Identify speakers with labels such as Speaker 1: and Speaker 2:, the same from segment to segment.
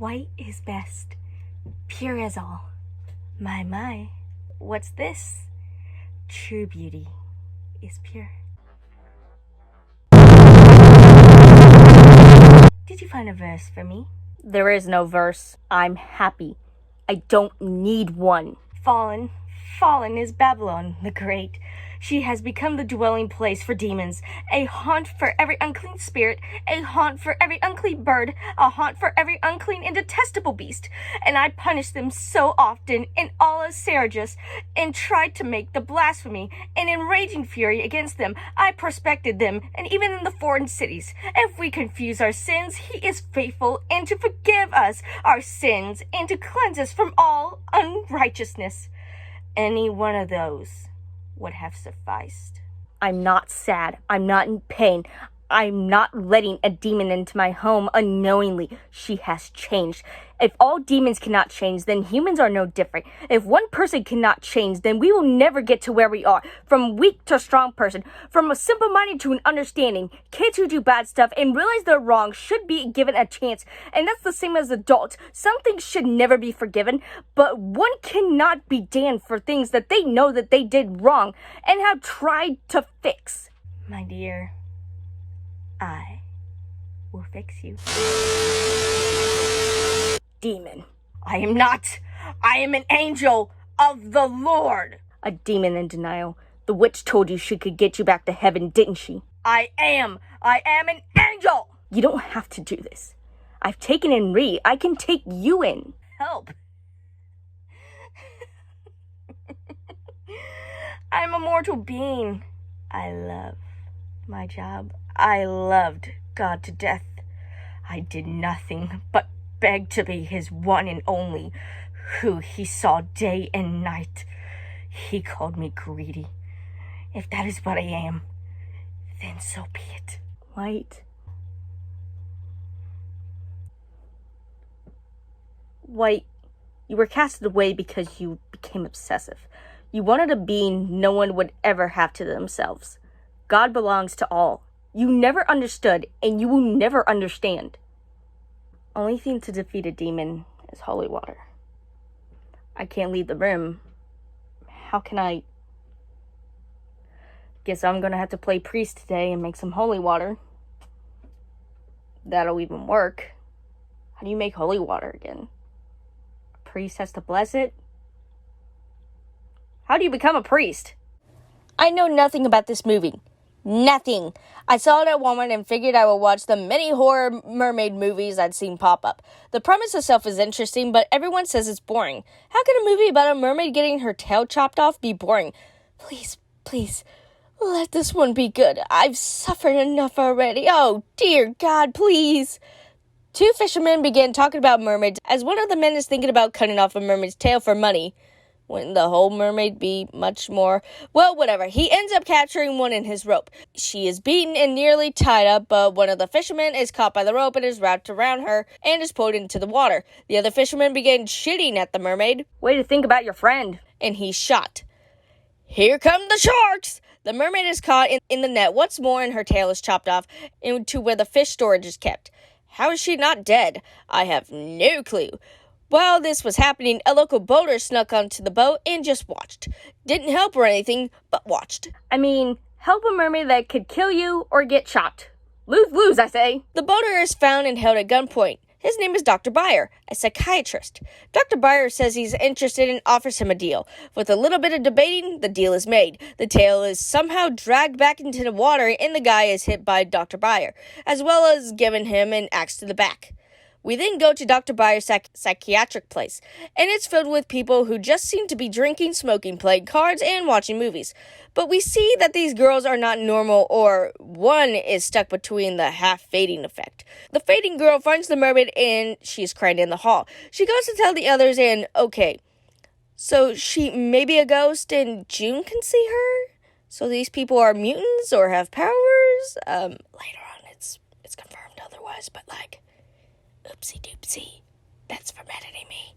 Speaker 1: White is best, pure as all. My, what's this? True beauty is pure. Did you find a verse for me?
Speaker 2: There is no verse. I'm happy. I don't need one.
Speaker 1: Fallen is Babylon the Great. She has become the dwelling place for demons, a haunt for every unclean spirit, a haunt for every unclean bird, a haunt for every unclean and detestable beast. And I punished them so often in all of Sarajas, and tried to make the blasphemy, and in raging fury against them, I prospected them, and even in the foreign cities. If we confuse our sins, he is faithful, and to forgive us our sins, and to cleanse us from all unrighteousness. Any one of those would have sufficed.
Speaker 2: I'm not sad. I'm not in pain. I'm not letting a demon into my home unknowingly. She has changed. If all demons cannot change, then humans are no different. If one person cannot change, then we will never get to where we are. From weak to strong person, from a simple-minded to an understanding. Kids who do bad stuff and realize they're wrong should be given a chance. And that's the same as adults. Some things should never be forgiven, but one cannot be damned for things that they know that they did wrong and have tried to fix.
Speaker 1: My dear, I will fix you.
Speaker 2: Demon.
Speaker 1: I am not. I am an angel of the Lord.
Speaker 2: A demon in denial. The witch told you she could get you back to heaven, didn't she?
Speaker 1: I am an angel.
Speaker 2: You don't have to do this. I've taken in Ree. I can take you in.
Speaker 1: Help. I'm a mortal being. I love my job. I loved God to death. I did nothing but beg to be his one and only, who he saw day and night. He called me greedy. If that is what I am, then so be it.
Speaker 2: White, you were casted away because you became obsessive. You wanted a being no one would ever have to themselves. God belongs to all. You never understood, and you will never understand. Only thing to defeat a demon is holy water. I can't leave the room. How can I? Guess I'm gonna have to play priest today and make some holy water. That'll even work. How do you make holy water again? A priest has to bless it? How do you become a priest? I know nothing about this movie. Nothing. I saw it at Walmart and figured I would watch the many horror mermaid movies I'd seen pop up. The premise itself is interesting, but everyone says it's boring. How can a movie about a mermaid getting her tail chopped off be boring? Please, let this one be good. I've suffered enough already. Oh, dear God, please. Two fishermen began talking about mermaids as one of the men is thinking about cutting off a mermaid's tail for money. Wouldn't the whole mermaid be much more? Well, whatever. He ends up capturing one in his rope. She is beaten and nearly tied up, but one of the fishermen is caught by the rope and is wrapped around her and is pulled into the water. The other fisherman began shooting at the mermaid. Way to think about your friend. And he's shot. Here come the sharks! The mermaid is caught in the net once more and her tail is chopped off into where the fish storage is kept. How is she not dead? I have no clue. While this was happening, a local boater snuck onto the boat and just watched. Didn't help or anything, but watched. I mean, help a mermaid that could kill you or get shot. Lose, I say. The boater is found and held at gunpoint. His name is Dr. Byer, a psychiatrist. Dr. Byer says he's interested and offers him a deal. With a little bit of debating, the deal is made. The tail is somehow dragged back into the water and the guy is hit by Dr. Byer, as well as giving him an axe to the back. We then go to Dr. Byer's psychiatric place, and it's filled with people who just seem to be drinking, smoking, playing cards, and watching movies. But we see that these girls are not normal, or one is stuck between the half-fading effect. The fading girl finds the mermaid, and she's crying in the hall. She goes to tell the others, and okay, so she may be a ghost, and June can see her? So these people are mutants, or have powers? Later on, it's confirmed otherwise, but oopsie doopsie. That's from editing me.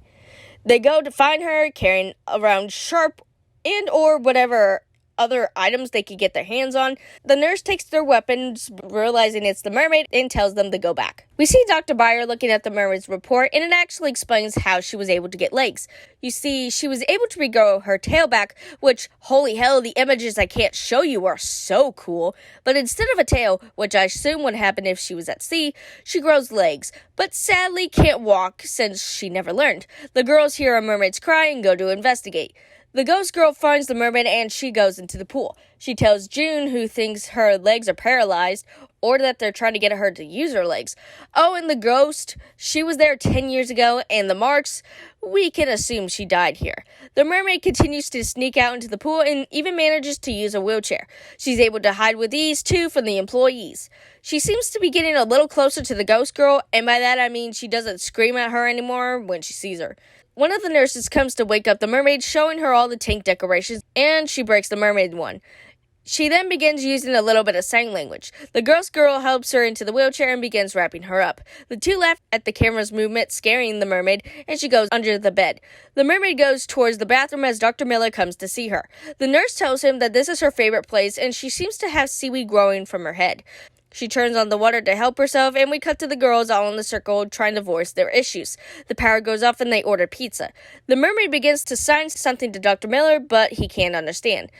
Speaker 2: They go to find her carrying around sharp and or whatever other items they could get their hands on. The nurse takes their weapons, realizing it's the mermaid, and tells them to go back. We see Dr. Byer looking at the mermaid's report, and it actually explains how she was able to get legs. You see, she was able to regrow her tail back, which, holy hell, the images I can't show you are so cool. But instead of a tail, which I assume would happen if she was at sea, she grows legs, but sadly can't walk since she never learned. The girls hear a mermaid's cry and go to investigate. The ghost girl finds the mermaid and she goes into the pool. She tells June, who thinks her legs are paralyzed, or that they're trying to get her to use her legs. Oh, and the ghost, she was there 10 years ago, and the marks, we can assume she died here. The mermaid continues to sneak out into the pool and even manages to use a wheelchair. She's able to hide with ease, too, from the employees. She seems to be getting a little closer to the ghost girl, and by that I mean she doesn't scream at her anymore when she sees her. One of the nurses comes to wake up the mermaid, showing her all the tank decorations, and she breaks the mermaid one. She then begins using a little bit of sign language. The ghost girl helps her into the wheelchair and begins wrapping her up. The two laugh at the camera's movement, scaring the mermaid, and she goes under the bed. The mermaid goes towards the bathroom as Dr. Miller comes to see her. The nurse tells him that this is her favorite place, and she seems to have seaweed growing from her head. She turns on the water to help herself, and we cut to the girls all in the circle trying to voice their issues. The power goes off and they order pizza. The mermaid begins to sign something to Dr. Miller, but he can't understand.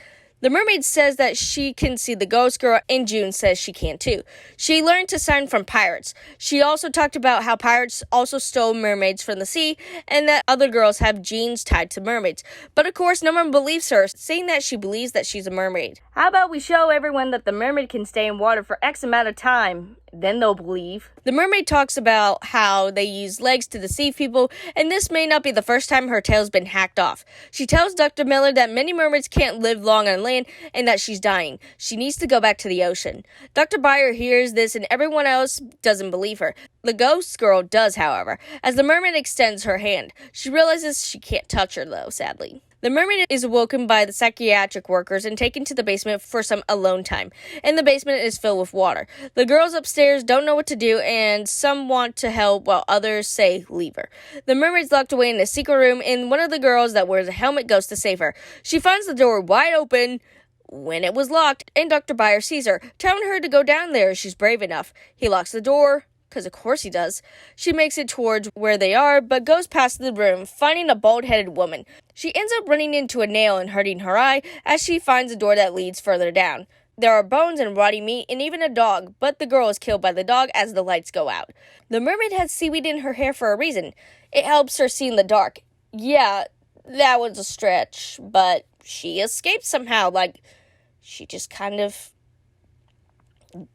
Speaker 2: The mermaid says that she can see the ghost girl, and June says she can too. She learned to sign from pirates. She also talked about how pirates also stole mermaids from the sea, and that other girls have genes tied to mermaids. But of course, no one believes her, saying that she believes that she's a mermaid. How about we show everyone that the mermaid can stay in water for X amount of time? Then they'll believe. The mermaid talks about how they use legs to deceive people, and this may not be the first time her tail's been hacked off. She tells Dr. Miller that many mermaids can't live long on land and that she's dying. She needs to go back to the ocean. Dr. Byer hears this and everyone else doesn't believe her. The ghost girl does, however, as the mermaid extends her hand. She realizes she can't touch her, though, sadly. The mermaid is awoken by the psychiatric workers and taken to the basement for some alone time, and the basement is filled with water. The girls upstairs don't know what to do, and some want to help while others say leave her. The mermaid's locked away in a secret room, and one of the girls that wears a helmet goes to save her. She finds the door wide open when it was locked, and Dr. Byer sees her, telling her to go down there if she's brave enough. He locks the door, because of course he does. She makes it towards where they are, but goes past the room, finding a bald-headed woman. She ends up running into a nail and hurting her eye as she finds a door that leads further down. There are bones and rotting meat and even a dog, but the girl is killed by the dog as the lights go out. The mermaid has seaweed in her hair for a reason. It helps her see in the dark. Yeah, that was a stretch, but she escaped somehow. She just kind of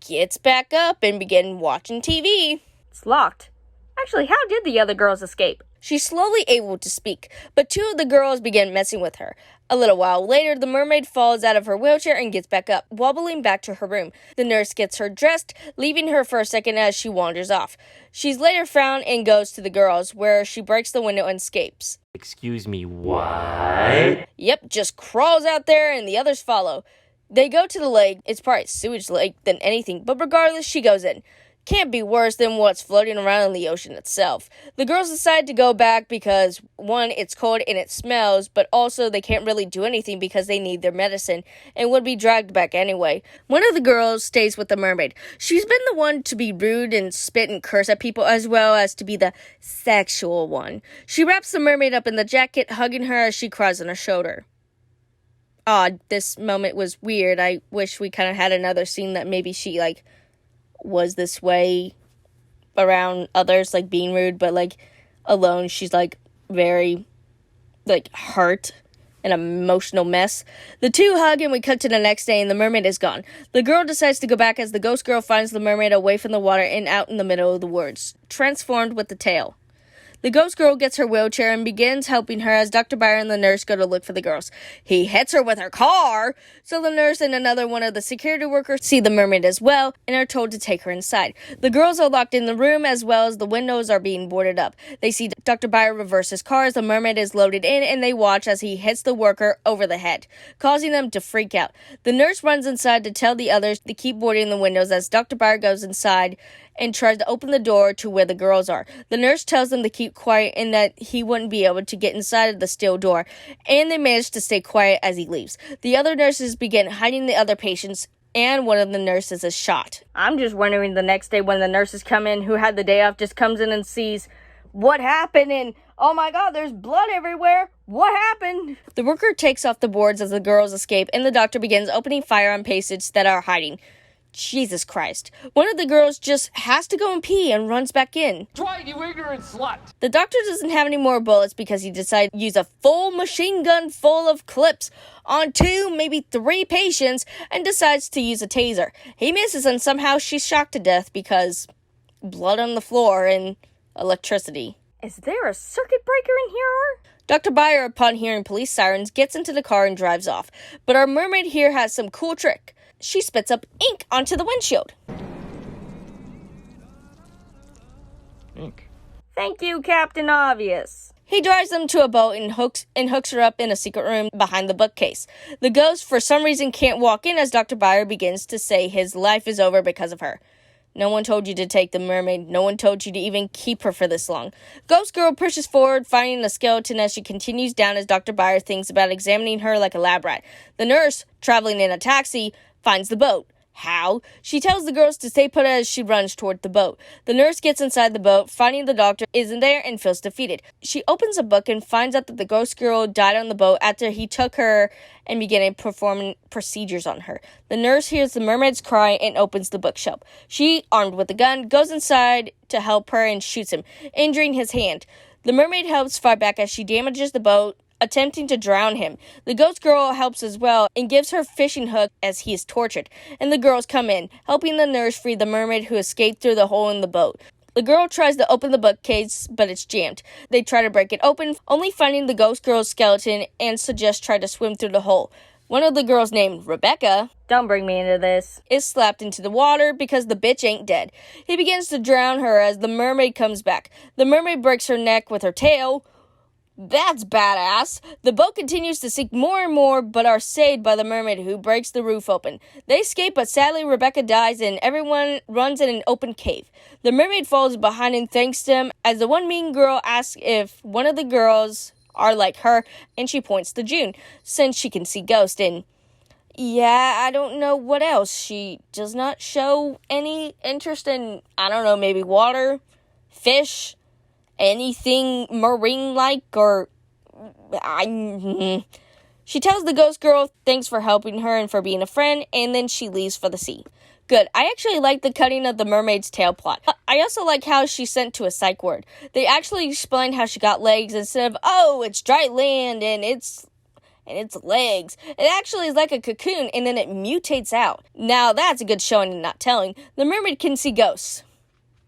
Speaker 2: gets back up and begins watching TV. It's locked. Actually, how did the other girls escape? She's slowly able to speak, but two of the girls begin messing with her. A little while later, the mermaid falls out of her wheelchair and gets back up, wobbling back to her room. The nurse gets her dressed, leaving her for a second as she wanders off. She's later found and goes to the girls, where she breaks the window and escapes.
Speaker 3: Excuse me, what?
Speaker 2: Yep, just crawls out there and the others follow. They go to the lake. It's probably a sewage lake than anything, but regardless, she goes in. Can't be worse than what's floating around in the ocean itself. The girls decide to go back because, one, it's cold and it smells, but also they can't really do anything because they need their medicine and would be dragged back anyway. One of the girls stays with the mermaid. She's been the one to be rude and spit and curse at people, as well as to be the sexual one. She wraps the mermaid up in the jacket, hugging her as she cries on her shoulder. This moment was weird. I wish we kind of had another scene that maybe she, was this way around others, being rude, but, alone, she's, very, hurt, an emotional mess. The two hug, and we cut to the next day, and the mermaid is gone. The girl decides to go back as the ghost girl finds the mermaid away from the water and out in the middle of the woods, transformed with the tail. The ghost girl gets her wheelchair and begins helping her as Dr. Byer and the nurse go to look for the girls. He hits her with her car, so the nurse and another one of the security workers see the mermaid as well and are told to take her inside. The girls are locked in the room as well as the windows are being boarded up. They see Dr. Byer reverse his car as the mermaid is loaded in, and they watch as he hits the worker over the head, causing them to freak out. The nurse runs inside to tell the others to keep boarding the windows as Dr. Byer goes inside and tries to open the door to where the girls are. The nurse tells them to keep quiet and that he wouldn't be able to get inside of the steel door, and they manage to stay quiet as he leaves. The other nurses begin hiding the other patients, and one of the nurses is shot.
Speaker 1: I'm just wondering the next day when the nurses come in who had the day off just comes in and sees what happened and, oh my god, there's blood everywhere. What happened?
Speaker 2: The worker takes off the boards as the girls escape, and the doctor begins opening fire on patients that are hiding. Jesus Christ. One of the girls just has to go and pee and runs back in.
Speaker 4: Dwight, you ignorant slut!
Speaker 2: The doctor doesn't have any more bullets because he decided to use a full machine gun full of clips on 2, maybe 3 patients, and decides to use a taser. He misses, and somehow she's shocked to death because blood on the floor and electricity.
Speaker 1: Is there a circuit breaker in here?
Speaker 2: Dr. Byer, upon hearing police sirens, gets into the car and drives off. But our mermaid here has some cool trick. She spits up ink onto the windshield.
Speaker 3: Ink.
Speaker 1: Thank you, Captain Obvious.
Speaker 2: He drives them to a boat and hooks her up in a secret room behind the bookcase. The ghost, for some reason, can't walk in as Dr. Byer begins to say his life is over because of her. No one told you to take the mermaid. No one told you to even keep her for this long. Ghost Girl pushes forward, finding a skeleton as she continues down as Dr. Byer thinks about examining her like a lab rat. The nurse, traveling in a taxi, finds the boat. How? She tells the girls to stay put as she runs toward the boat. The nurse gets inside the boat, finding the doctor isn't there and feels defeated. She opens a book and finds out that the ghost girl died on the boat after he took her and began performing procedures on her. The nurse hears the mermaid's cry and opens the bookshelf. She, armed with a gun, goes inside to help her and shoots him, injuring his hand. The mermaid helps fight back as she damages the boat, attempting to drown him. The ghost girl helps as well and gives her fishing hook as he is tortured, and the girls come in, helping the nurse free the mermaid who escaped through the hole in the boat. The girl tries to open the bookcase, but it's jammed. They try to break it open, only finding the ghost girl's skeleton, and suggest try to swim through the hole. One of the girls, named Rebecca,
Speaker 1: Don't bring me into this.
Speaker 2: is slapped into the water because the bitch ain't dead. He begins to drown her as the mermaid comes back. The mermaid breaks her neck with her tail. That's badass. The boat continues to sink more and more, but are saved by the mermaid who breaks the roof open. They escape, but sadly Rebecca dies and everyone runs in an open cave. The mermaid falls behind and thanks them as the one mean girl asks if one of the girls are like her, and she points to June, since she can see ghosts. And yeah, I don't know what else. She does not show any interest in, maybe water, fish, anything marine-like, or She tells the ghost girl thanks for helping her and for being a friend, and then she leaves for the sea. Good. I actually like the cutting of the mermaid's tail plot. I also like how she's sent to a psych ward. They actually explain how she got legs instead of, oh, it's dry land and it's legs. It actually is like a cocoon, and then it mutates out. Now that's a good showing and not telling. The mermaid can see ghosts.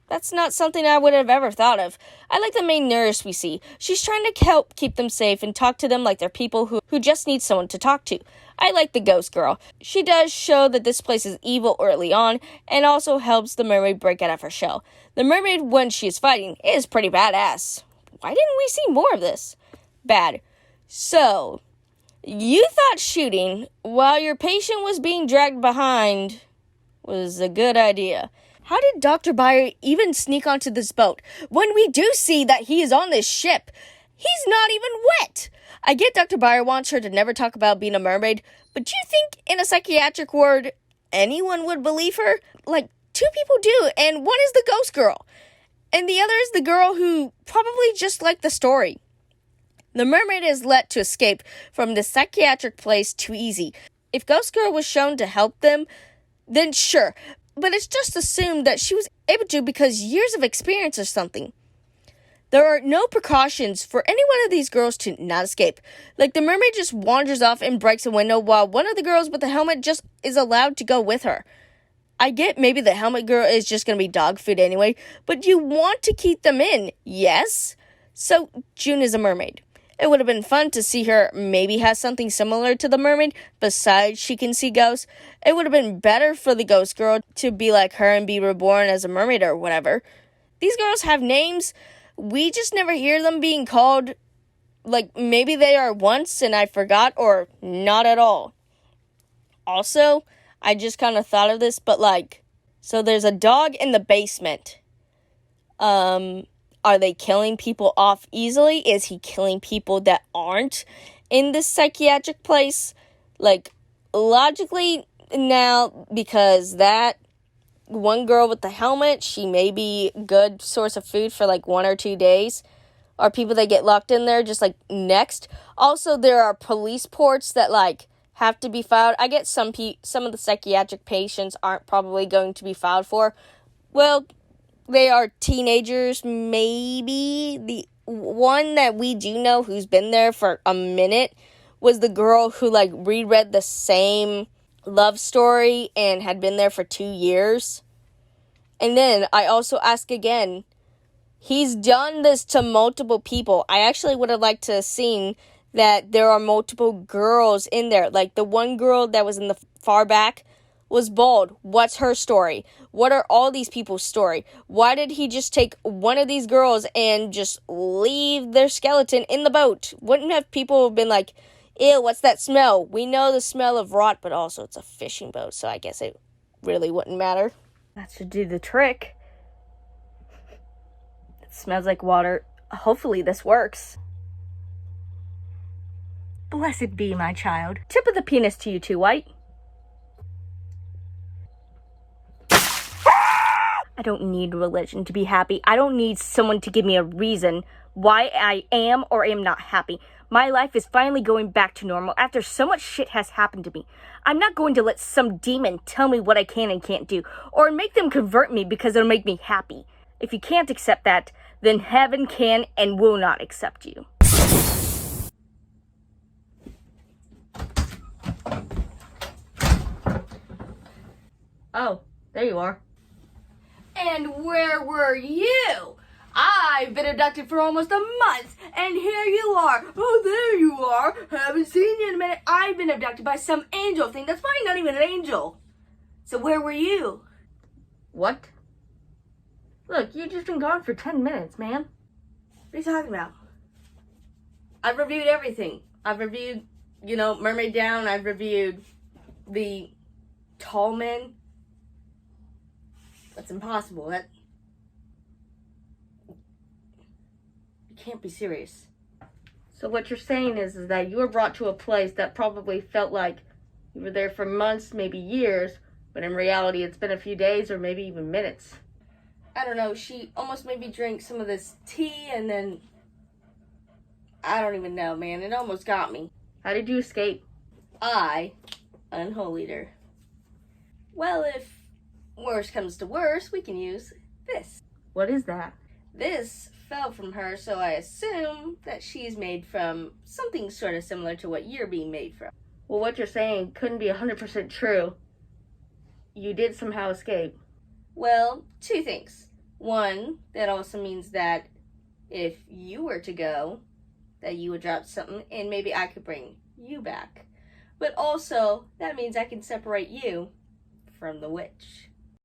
Speaker 2: That's not something I would have ever thought of. I like the main nurse we see. She's trying to help keep them safe and talk to them like they're people who just need someone to talk to. I like the ghost girl. She does show that this place is evil early on, and also helps the mermaid break out of her shell. The mermaid, when she is fighting, is pretty badass. Why didn't we see more of this? Bad. So, you thought shooting while your patient was being dragged behind was a good idea. How did Dr. Byer even sneak onto this boat when we do see that he is on this ship? He's not even wet. I get Dr. Byer wants her to never talk about being a mermaid, but do you think in a psychiatric ward anyone would believe her? Like, 2 people do, and one is the ghost girl, and the other is the girl who probably just liked the story. The mermaid is let to escape from the psychiatric place too easy. If Ghost Girl was shown to help them, then sure, but it's just assumed that she was able to because years of experience or something. There are no precautions for any one of these girls to not escape. Like, the mermaid just wanders off and breaks a window while one of the girls with the helmet just is allowed to go with her. I get maybe the helmet girl is just going to be dog food anyway, but you want to keep them in, yes? So, June is a mermaid. It would have been fun to see her maybe have something similar to the mermaid, besides she can see ghosts. It would have been better for the ghost girl to be like her and be reborn as a mermaid or whatever. These girls have names. We just never hear them being called. Like, maybe they are once and I forgot, or not at all. Also, I just kind of thought of this, but like, So there's a dog in the basement. Are they killing people off easily? Is he killing people that aren't in this psychiatric place? Like, logically, now, because that one girl with the helmet, she may be a good source of food for like 1 or 2 days. Are people that get locked in there just like next? Also, there are police reports that like have to be filed. I get some of the psychiatric patients aren't probably going to be filed for. Well, they are teenagers, maybe. The one that we do know who's been there for a minute was the girl who, like, reread the same love story and had been there for 2 years. And then I also ask again, he's done this to multiple people. I actually would have liked to have seen that there are multiple girls in there. Like, the one girl that was in the far back was bald. What's her story? What are all these people's story? Why did he just take one of these girls and just leave their skeleton in the boat? Wouldn't have people been like, ew, what's that smell? We know the smell of rot, but also it's a fishing boat, so I guess it really wouldn't matter.
Speaker 1: That should do the trick. It smells like water. Hopefully this works. Blessed be, my child. Tip of the penis to you too, White. I don't need religion to be happy. I don't need someone to give me a reason why I am or am not happy. My life is finally going back to normal after so much shit has happened to me. I'm not going to let some demon tell me what I can and can't do, or make them convert me because it'll make me happy. If you can't accept that, then heaven can and will not accept you. Oh, there you are. And where were you? I've been abducted for almost a month, and here you are. Oh, there you are. Haven't seen you in a minute. I've been abducted by some angel thing. That's probably not even an angel. So where were you? What? Look, you've just been gone for 10 minutes, man. What are you talking about? I've reviewed everything. I've reviewed, Mermaid Down. I've reviewed the Tall Men. That's impossible. That... You can't be serious. So what you're saying is that you were brought to a place that probably felt like you were there for months, maybe years, but in reality it's been a few days or maybe even minutes. I don't know, she almost made me drink some of this tea and then... I don't even know, man. It almost got me. How did you escape? I unholied her. Well, if worse comes to worse, we can use this. What is that? This fell from her, so I assume that she's made from something sort of similar to what you're being made from. Well, what you're saying couldn't be 100% true. You did somehow escape. Well, 2 things. One, that also means that if you were to go, that you would drop something and maybe I could bring you back. But also, that means I can separate you from the witch.